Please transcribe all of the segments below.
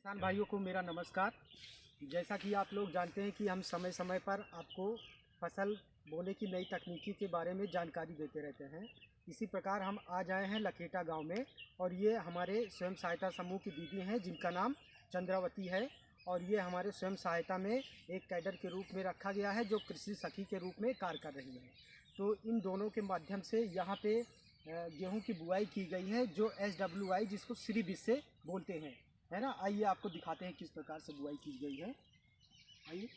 किसान भाइयों को मेरा नमस्कार। जैसा कि आप लोग जानते हैं कि हम समय समय पर आपको फसल बोने की नई तकनीकी के बारे में जानकारी देते रहते हैं। इसी प्रकार हम आज आए हैं लखेटा गांव में और ये हमारे स्वयं सहायता समूह की दीदी हैं जिनका नाम चंद्रावती है और ये हमारे स्वयं सहायता में एक कैडर के रूप में रखा गया है जो कृषि सखी के रूप में कार्य कर रही हैं। तो इन दोनों के माध्यम से यहाँ पे गेहूं की बुआई की गई है जो SWI जिसको श्री बीज से बोलते हैं, है ना। आइए आपको दिखाते हैं किस प्रकार से बुआई की गई है। आइए,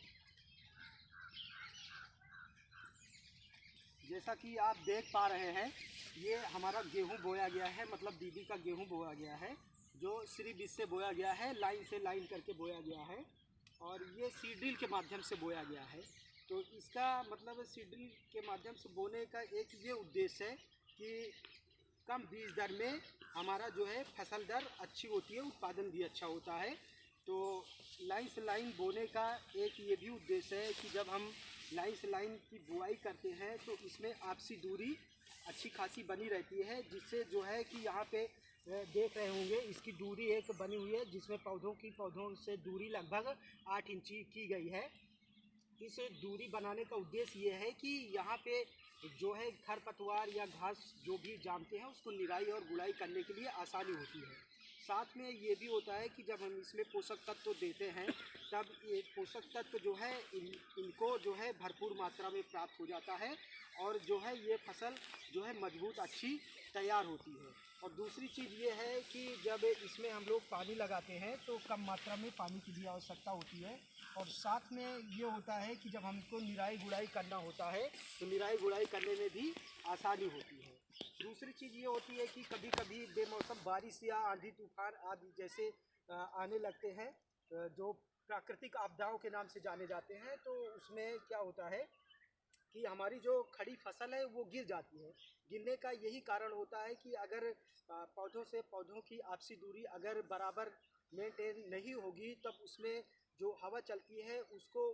जैसा कि आप देख पा रहे हैं ये हमारा गेहूं बोया गया है, मतलब दीदी का गेहूं बोया गया है जो श्री बीज से बोया गया है, लाइन से लाइन करके बोया गया है और ये सीड्रिल के माध्यम से बोया गया है। तो इसका मतलब सीड्रिल के माध्यम से बोने का एक ये उद्देश्य है कि कम बीज दर में हमारा जो है फसल दर अच्छी होती है, उत्पादन भी अच्छा होता है। तो लाइन से लाइन बोने का एक ये भी उद्देश्य है कि जब हम लाइन से लाइन की बुआई करते हैं तो इसमें आपसी दूरी अच्छी खासी बनी रहती है, जिससे जो है कि यहाँ पे देख रहे होंगे इसकी दूरी एक बनी हुई है जिसमें पौधों से दूरी लगभग 8 इंची की गई है। इस दूरी बनाने का उद्देश्य ये है कि यहाँ पे जो है खरपतवार या घास जो भी जामते हैं उसको निराई और गुड़ाई करने के लिए आसानी होती है। साथ में ये भी होता है कि जब हम इसमें पोषक तत्व देते हैं तब ये पोषक तत्व जो है इनको जो है भरपूर मात्रा में प्राप्त हो जाता है और जो है ये फसल जो है मजबूत अच्छी तैयार होती है। और दूसरी चीज़ ये है कि जब इसमें हम लोग पानी लगाते हैं तो कम मात्रा में पानी की भी आवश्यकता होती है और साथ में ये होता है कि जब हमको निराई गुड़ाई करना होता है तो निराई गुड़ाई करने में भी आसानी होती है। दूसरी चीज़ ये होती है कि कभी कभी बेमौसम बारिश या आंधी तूफान आदि जैसे आने लगते हैं जो प्राकृतिक आपदाओं के नाम से जाने जाते हैं, तो उसमें क्या होता है कि हमारी जो खड़ी फसल है वो गिर जाती है। गिरने का यही कारण होता है कि अगर पौधों से पौधों की आपसी दूरी अगर बराबर मेंटेन नहीं होगी तब उसमें जो हवा चलती है उसको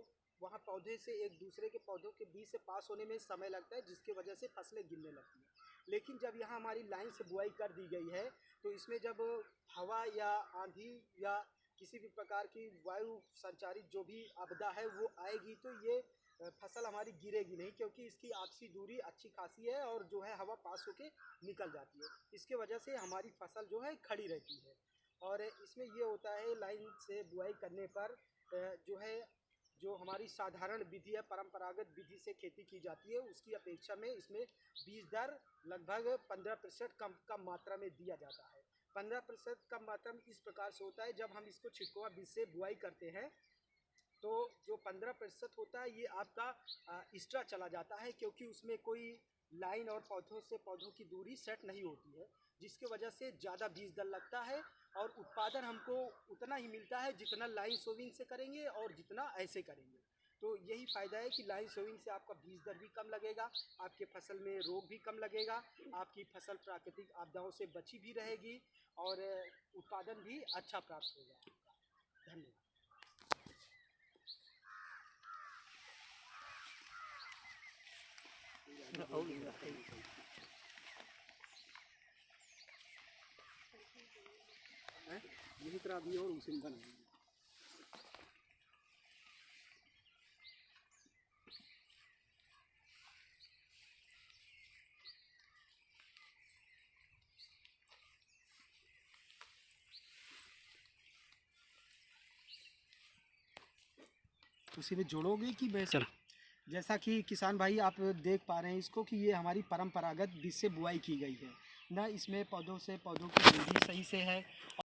वहाँ पौधे से एक दूसरे के पौधों के बीच से पास होने में समय लगता है, जिसकी वजह से फसलें गिरने लगती हैं। लेकिन जब यहाँ हमारी लाइन से बुआई कर दी गई है तो इसमें जब हवा या आंधी या किसी भी प्रकार की वायु संचारित जो भी आपदा है वो आएगी तो ये फसल हमारी गिरेगी नहीं, क्योंकि इसकी आपसी दूरी अच्छी खासी है और जो है हवा पास होके निकल जाती है। इसके वजह से हमारी फसल जो है खड़ी रहती है। और इसमें ये होता है लाइन से बुआई करने पर जो है जो हमारी साधारण विधि है, परंपरागत विधि से खेती की जाती है उसकी अपेक्षा में इसमें बीज दर लगभग 15% कम मात्रा में दिया जाता है। 15% कम मात्रा में इस प्रकार से होता है जब हम इसको छिटकुआ बीज से बुआई करते हैं तो जो 15% होता है ये आपका एक्स्ट्रा चला जाता है, क्योंकि उसमें कोई लाइन और पौधों से पौधों की दूरी सेट नहीं होती है, जिसके वजह से ज़्यादा बीज दर लगता है और उत्पादन हमको उतना ही मिलता है जितना लाइन सोविंग से करेंगे और जितना ऐसे करेंगे। तो यही फ़ायदा है कि लाइन सोविंग से आपका बीज दर भी कम लगेगा, आपके फसल में रोग भी कम लगेगा, आपकी फसल प्राकृतिक आपदाओं से बची भी रहेगी और उत्पादन भी अच्छा प्राप्त होगा। धन्यवाद। यही तरह भी और उसी बना उसी में जोड़ोगे कि मैं चल। जैसा कि किसान भाई आप देख पा रहे हैं इसको कि ये हमारी परंपरागत बीज से बुआई की गई है ना, इसमें पौधों से पौधों की दूरी सही से है